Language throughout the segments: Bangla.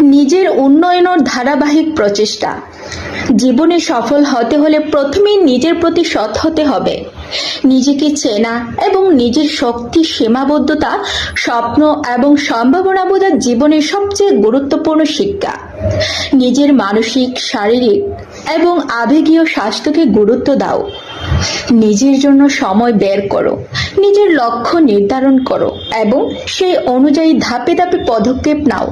নিজের উন্নয়নের ধারাবাহিক প্রচেষ্টা। জীবনে সফল হতে হলে প্রথমেই নিজের প্রতি সৎ হতে হবে। নিজেকে চেনা এবং নিজের শক্তি, সীমাবদ্ধতা, স্বপ্ন এবং সম্ভাবনা বোঝা জীবনের সবচেয়ে গুরুত্বপূর্ণ শিক্ষা। নিজের মানসিক, শারীরিক এবং আবেগীয় স্বাস্থ্যকে গুরুত্ব দাও। নিজের জন্য সময় বের করো, নিজের লক্ষ্য নির্ধারণ করো এবং সেই অনুযায়ী ধাপে ধাপে পদক্ষেপ নাও।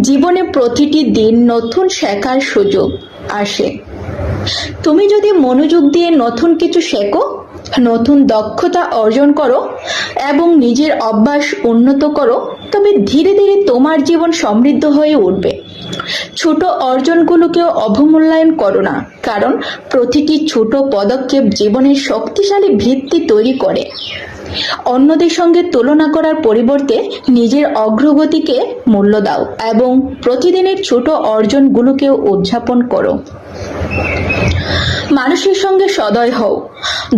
জীবনে প্রতিটি দিন নতুন শেখার সুযোগ আসে। তুমি যদি মনোযোগ দিয়ে নতুন কিছু শেখো, নতুন দক্ষতা অর্জন করো এবং নিজের অভ্যাস উন্নত করো, তবে ধীরে ধীরে তোমার জীবন সমৃদ্ধ হয়ে উঠবে। ছোট অর্জনগুলোকেও অবমূল্যায়ন করো না, কারণ প্রতিটি ছোট পদক্ষেপ জীবনের শক্তিশালী ভিত্তি তৈরি করে। অন্যদের সঙ্গে তুলনা করার পরিবর্তে নিজের অগ্রগতিকে মূল্য দাও এবং প্রতিদিনের ছোট অর্জনগুলোকেও উদযাপন করো। মানুষের সঙ্গে সদয় হও,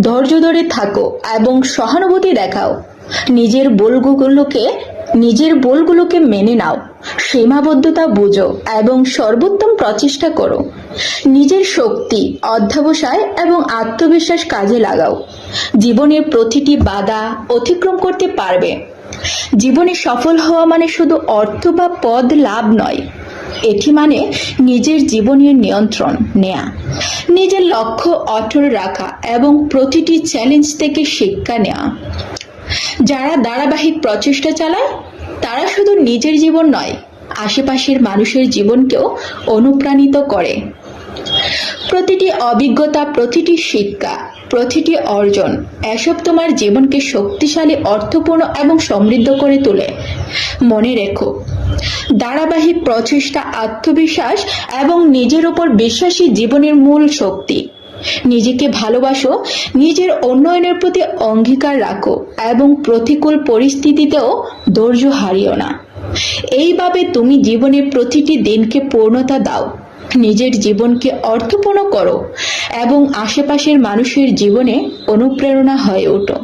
ধৈর্য ধরে থাকো এবং সহানুভূতি দেখাও। নিজের ভুলগুলোকে মেনে নাও, সীমাবদ্ধতা বুঝো এবং সর্বোত্তম প্রচেষ্টা করো। নিজের শক্তি, অধ্যবসায় এবং আত্মবিশ্বাস কাজে লাগাও। জীবনের প্রতিটি বাধা অতিক্রম করতে পারবে। জীবনে সফল হওয়া মানে শুধু অর্থ বা পদ লাভ নয়, এটি মানে নিজের জীবনের নিয়ন্ত্রণ নেয়া, নিজের লক্ষ্য অটল রাখা এবং প্রতিটি চ্যালেঞ্জ থেকে শিক্ষা নেওয়া। যারা ধারাবাহিক প্রচেষ্টা চালায় তারা শুধু নিজের জীবন নয়, আশেপাশের মানুষের জীবনকেও অনুপ্রাণিত করে। প্রতিটি অভিজ্ঞতা, প্রতিটি শিক্ষা, প্রতিটি অর্জন, এসব তোমার জীবনকে শক্তিশালী, অর্থপূর্ণ এবং সমৃদ্ধ করে তোলে। মনে রেখো, ধারাবাহিক প্রচেষ্টা, আত্মবিশ্বাস এবং নিজের উপর বিশ্বাসী জীবনের মূল শক্তি। নিজেকে ভালোবাসো, নিজের উন্নয়নের প্রতি অঙ্গীকার রাখো এবং প্রতিকূল পরিস্থিতিতেও ধৈর্য হারিও না। এইভাবে তুমি জীবনের প্রতিটি দিনকে পূর্ণতা দাও, নিজের জীবনকে অর্থপূর্ণ করো এবং আশেপাশের মানুষের জীবনে অনুপ্রেরণা হয়ে ওঠো।